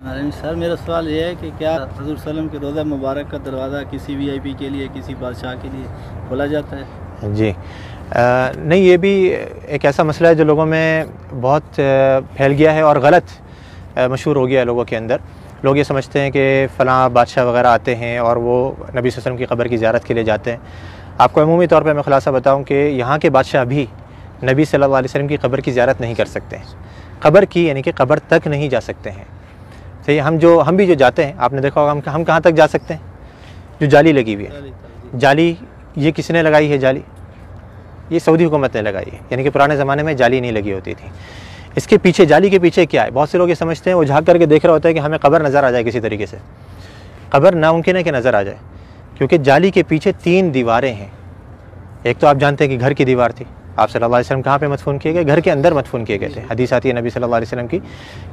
سر میرا سوال یہ ہے کہ کیا حضور صلی اللہ علیہ وسلم کے روضہ مبارک کا دروازہ کسی وی آئی پی کے لیے، کسی بادشاہ کے لیے کھولا جاتا ہے؟ جی نہیں، یہ بھی ایک ایسا مسئلہ ہے جو لوگوں میں بہت پھیل گیا ہے اور غلط مشہور ہو گیا ہے لوگوں کے اندر۔ لوگ یہ سمجھتے ہیں کہ فلاں بادشاہ وغیرہ آتے ہیں اور وہ نبی صلی اللہ علیہ وسلم کی قبر کی زیارت کے لیے جاتے ہیں۔ آپ کو عمومی طور پہ میں خلاصہ بتاؤں کہ یہاں کے بادشاہ بھی نبی صلی اللہ علیہ وسلم کی قبر کی زیارت نہیں کر سکتے ہیں، قبر کی یعنی کہ قبر تک نہیں جا سکتے ہیں۔ صحیح، ہم بھی جو جاتے ہیں، آپ نے دیکھا ہوگا ہم کہاں تک جا سکتے ہیں؟ جو جالی لگی ہوئی ہے، جالی یہ کس نے لگائی ہے؟ جالی یہ سعودی حکومت نے لگائی ہے، یعنی کہ پرانے زمانے میں جالی نہیں لگی ہوتی تھی۔ اس کے پیچھے، جالی کے پیچھے کیا ہے؟ بہت سے لوگ یہ سمجھتے ہیں، وہ جھانک کر کے دیکھ رہا ہوتا ہے کہ ہمیں قبر نظر آ جائے کسی طریقے سے۔ قبر ناممکن ہے کہ نظر آ جائے، کیونکہ جالی کے پیچھے 3 دیواریں ہیں۔ ایک تو آپ جانتے ہیں کہ گھر کی دیوار تھی، آپ صلی اللہ علیہ وسلم کہاں پہ مدفون کیے گئے؟ گھر کے اندر مدفون کیے گئے تھے۔ حدیث آتی ہے نبی صلی اللہ علیہ وسلم کی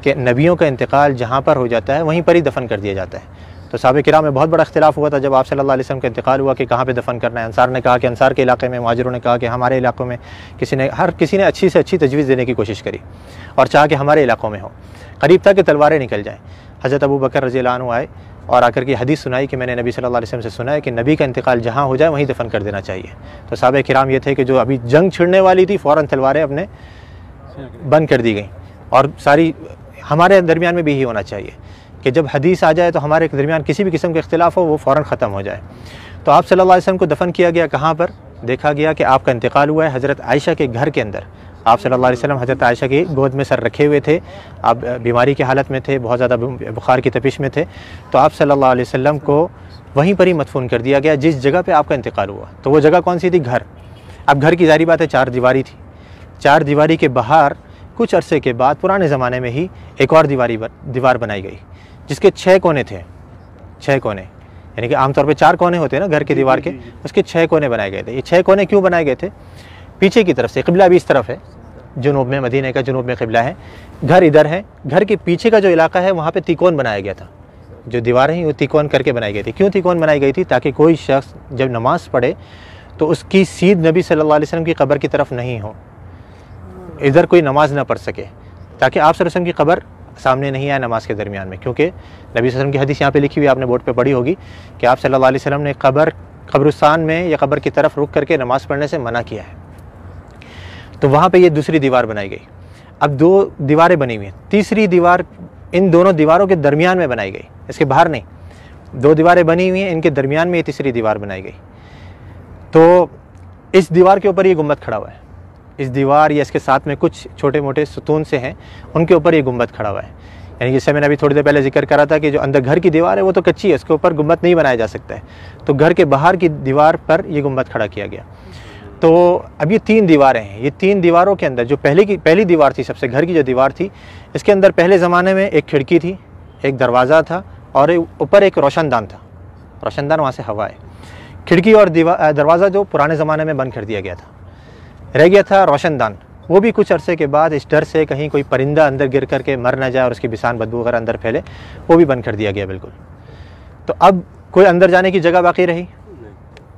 کہ نبیوں کا انتقال جہاں پر ہو جاتا ہے وہیں پر ہی دفن کر دیا جاتا ہے۔ تو صحابہ کرام میں بہت بڑا اختلاف ہوا تھا جب آپ صلی اللہ علیہ وسلم کا انتقال ہوا کہ کہاں پہ دفن کرنا ہے۔ انصار نے کہا کہ انصار کے علاقے میں، مہاجروں نے کہا کہ ہمارے علاقوں میں، ہر کسی نے اچھی سے اچھی تجویز دینے کی کوشش کری اور چاہا کہ ہمارے علاقوں میں ہو۔ قریب تھا کہ تلواریں نکل جائیں۔ حضرت ابو بکر رضی اللہ عنہ آئے اور آ کر کے حدیث سنائی کہ میں نے نبی صلی اللہ علیہ وسلم سے سنا ہے کہ نبی کا انتقال جہاں ہو جائے وہیں دفن کر دینا چاہیے۔ تو صحابہ کرام یہ تھے کہ جو ابھی جنگ چھڑنے والی تھی، فوراً تلواریں اپنے بند کر دی گئیں، اور ساری ہمارے درمیان میں بھی یہی ہونا چاہیے کہ جب حدیث آ جائے تو ہمارے درمیان کسی بھی قسم کا اختلاف ہو وہ فوراً ختم ہو جائے۔ تو آپ صلی اللہ علیہ وسلم کو دفن کیا گیا کہاں پر؟ دیکھا گیا کہ آپ کا انتقال ہوا ہے حضرت عائشہ کے گھر کے اندر۔ آپ صلی اللہ علیہ وسلم حضرت عائشہ کی گود میں سر رکھے ہوئے تھے، آپ بیماری کی حالت میں تھے، بہت زیادہ بخار کی تپش میں تھے، تو آپ صلی اللہ علیہ وسلم کو وہیں پر ہی مدفون کر دیا گیا جس جگہ پہ آپ کا انتقال ہوا۔ تو وہ جگہ کون سی تھی؟ گھر۔ اب گھر کی ظاہری بات ہے 4 دیواری تھی، 4 دیواری کے باہر کچھ عرصے کے بعد پرانے زمانے میں ہی ایک اور دیوار بنائی گئی جس کے 6 کونے تھے، 6 کونے، یعنی کہ عام طور پہ 4 کونے ہوتے ہیں نا گھر کے دیوار کے، اس کے 6 کونے بنائے گئے تھے۔ یہ 6 کونے کیوں بنائے گئے تھے؟ پیچھے کی طرف سے قبلہ بھی اس طرف ہے، جنوب میں، مدینہ کا جنوب میں قبلہ ہے، گھر ادھر ہے، گھر کے پیچھے کا جو علاقہ ہے وہاں پہ تیکون بنایا گیا تھا۔ جو دیواریں ہیں وہ تیکون کر کے بنائی گئی تھی۔ کیوں تیکون بنائی گئی تھی؟ تاکہ کوئی شخص جب نماز پڑھے تو اس کی سیدھ نبی صلی اللہ علیہ وسلم کی قبر کی طرف نہیں ہو، ادھر کوئی نماز نہ پڑھ سکے، تاکہ آپ صلی اللہ علیہ وسلم کی قبر سامنے نہیں آئے نماز کے درمیان میں۔ کیونکہ نبی صلی اللہ علیہ وسلم کی حدیث یہاں پہ لکھی ہوئی، آپ نے بورڈ پہ پڑھی ہوگی کہ آپ صلی اللہ علیہ وسلم نے قبرستان میں یا قبر کی طرف رک کر کے نماز پڑھنے سے منع کیا ہے۔ تو وہاں پہ یہ دوسری دیوار بنائی گئی۔ اب 2 دیواریں بنی ہوئی ہیں، تیسری دیوار ان دونوں دیواروں کے درمیان میں بنائی گئی، اس کے باہر نہیں۔ 2 دیواریں بنی ہوئی ہیں، ان کے درمیان میں یہ تیسری دیوار بنائی گئی۔ تو اس دیوار کے اوپر یہ گنبد کھڑا ہوا ہے، اس دیوار یا اس کے ساتھ میں کچھ چھوٹے موٹے ستون سے ہیں، ان کے اوپر یہ گنبد کھڑا ہوا ہے۔ یعنی جیسے میں نے ابھی تھوڑی دیر پہلے ذکر کرا تھا کہ جو اندر گھر کی دیوار ہے وہ تو کچی ہے، اس کے اوپر گنبد نہیں بنایا جا سکتا ہے، تو گھر کے باہر کی دیوار پر یہ گنبد کھڑا کیا گیا۔ تو اب یہ 3 دیواریں ہیں، یہ 3 دیواروں کے اندر جو پہلی دیوار تھی، سب سے گھر کی جو دیوار تھی، اس کے اندر پہلے زمانے میں ایک کھڑکی تھی، ایک دروازہ تھا، اور اوپر ایک روشن دان تھا۔ روشن دان وہاں سے ہوا ہے۔ کھڑکی اور دروازہ جو پرانے زمانے میں بند کر دیا گیا تھا، رہ گیا تھا روشن دان۔ وہ بھی کچھ عرصے کے بعد اس ڈر سے کہیں کوئی پرندہ اندر گر کر کے مر نہ جائے اور اس کی بسان بدبو وغیرہ اندر پھیلے، وہ بھی بند کر دیا گیا بالکل۔ تو اب کوئی اندر جانے کی جگہ باقی رہی؟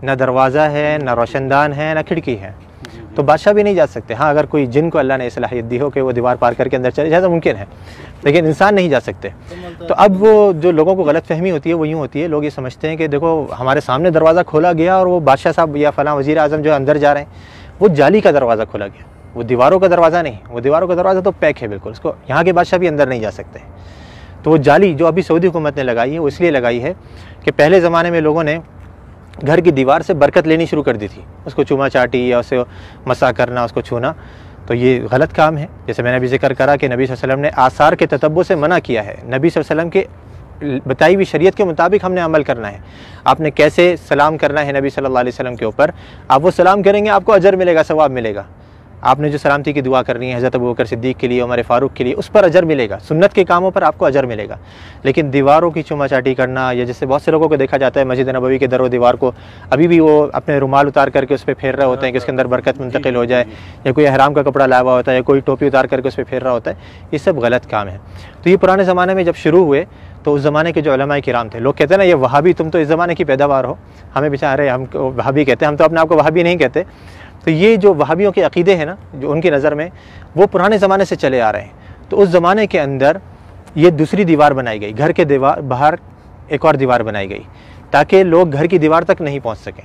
نہ دروازہ ہے، نہ روشن دان ہے، نہ کھڑکی ہے، تو بادشاہ بھی نہیں جا سکتے۔ ہاں اگر کوئی جن کو اللہ نے صلاحیت دی ہو کہ وہ دیوار پار کر کے اندر چلے جائے تو ممکن ہے، لیکن انسان نہیں جا سکتے۔ تو اب وہ جو لوگوں کو غلط فہمی ہوتی ہے وہ یوں ہوتی ہے، لوگ یہ سمجھتے ہیں کہ دیکھو ہمارے سامنے دروازہ کھولا گیا اور وہ بادشاہ صاحب یا فلاں وزیر اعظم جو اندر جا رہے ہیں، وہ جالی کا دروازہ کھولا گیا، وہ دیواروں کا دروازہ نہیں، وہ دیواروں کا دروازہ تو پیک ہے بالکل، اس کو یہاں کے بادشاہ بھی اندر نہیں جا سکتے۔ تو وہ جالی جو ابھی سعودی حکومت نے لگائی ہے وہ اس لیے لگائی ہے کہ پہلے زمانے میں لوگوں نے گھر کی دیوار سے برکت لینی شروع کر دی تھی، اس کو چوما چاٹی یا اسے مسا کرنا، اس کو چھونا، تو یہ غلط کام ہے۔ جیسے میں نے ابھی ذکر کرا کہ نبی صلی اللہ علیہ وسلم نے آثار کے تتبع سے منع کیا ہے، نبی صلی اللہ علیہ وسلم کے بتائی ہوئی شریعت کے مطابق ہم نے عمل کرنا ہے۔ آپ نے کیسے سلام کرنا ہے نبی صلی اللہ علیہ وسلم کے اوپر، آپ وہ سلام کریں گے آپ کو اجر ملے گا، ثواب ملے گا۔ آپ نے جو سلامتی کی دعا کرنی ہے حضرت ابوبکر صدیق کے لیے، عمر فاروق کے لیے، اس پر اجر ملے گا، سنت کے کاموں پر آپ کو اجر ملے گا۔ لیکن دیواروں کی چوما چاٹی کرنا، یا جیسے بہت سے لوگوں کو دیکھا جاتا ہے مسجد نبوی کے در و دیوار کو ابھی بھی وہ اپنے رومال اتار کر کے اس پہ پھیر رہے ہوتے ہیں کہ اس کے اندر برکت منتقل ہو جائے، یا کوئی احرام کا کپڑا لایا ہوا ہوتا ہے، یا کوئی ٹوپی اتار کر کے اس پہ پھیر رہا ہوتا ہے، یہ سب غلط کام ہے۔ تو یہ پرانے زمانے میں جب شروع ہوئے تو اس زمانے کے جو علماء کرام تھے، لوگ کہتے ہیں نا یہ وہابی، تم تو اس زمانے کی پیداوار ہو، ہمیں بیچارے ہم کو وہابی کہتے ہیں، ہم تو اپنے آپ کو وہابی نہیں کہتے۔ تو یہ جو وہابیوں کے عقیدے ہیں نا، جو ان کی نظر میں وہ پرانے زمانے سے چلے آ رہے ہیں، تو اس زمانے کے اندر یہ دوسری دیوار بنائی گئی، گھر کے باہر ایک اور دیوار بنائی گئی تاکہ لوگ گھر کی دیوار تک نہیں پہنچ سکیں۔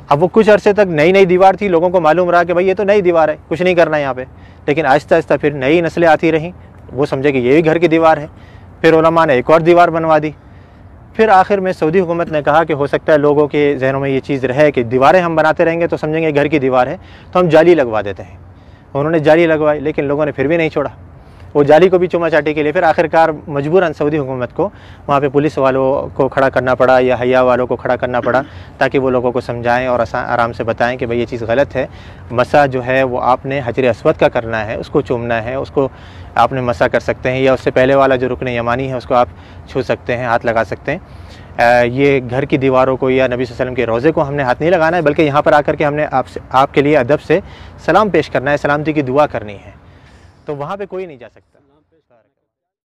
اب وہ کچھ عرصے تک نئی دیوار تھی، لوگوں کو معلوم رہا کہ بھائی یہ تو نئی دیوار ہے، کچھ نہیں کرنا یہاں پہ، لیکن آہستہ آہستہ پھر نئی نسلیں آتی رہیں، وہ سمجھے کہ یہ بھی گھر کی دیوار ہے، پھر علماء نے ایک اور دیوار بنوا دی۔ پھر آخر میں سعودی حکومت نے کہا کہ ہو سکتا ہے لوگوں کے ذہنوں میں یہ چیز رہے کہ دیواریں ہم بناتے رہیں گے تو سمجھیں گے گھر کی دیوار ہے، تو ہم جالی لگوا دیتے ہیں۔ انہوں نے جالی لگوائی، لیکن لوگوں نے پھر بھی نہیں چھوڑا، وہ جالی کو بھی چوما چاٹی کے لیے پھر آخرکار مجبوراً سعودی حکومت کو وہاں پہ پولیس والوں کو کھڑا کرنا پڑا یا حیا والوں کو کھڑا کرنا پڑا تاکہ وہ لوگوں کو سمجھائیں اور آرام سے بتائیں کہ بھئی یہ چیز غلط ہے۔ مسح جو ہے وہ آپ نے حجر اسود کا کرنا ہے، اس کو چومنا ہے، اس کو آپ نے مسح کر سکتے ہیں، یا اس سے پہلے والا جو رکن یمانی ہے اس کو آپ چھو سکتے ہیں، ہاتھ لگا سکتے ہیں۔ یہ گھر کی دیواروں کو یا نبی صلی اللہ علیہ وسلم کے روضے کو ہم نے ہاتھ نہیں لگانا ہے، بلکہ یہاں پر آ کر کے ہم نے آپ کے لیے ادب سے سلام پیش کرنا ہے، سلامتی کی دعا کرنی ہے، تو وہاں پہ کوئی نہیں جا سکتا۔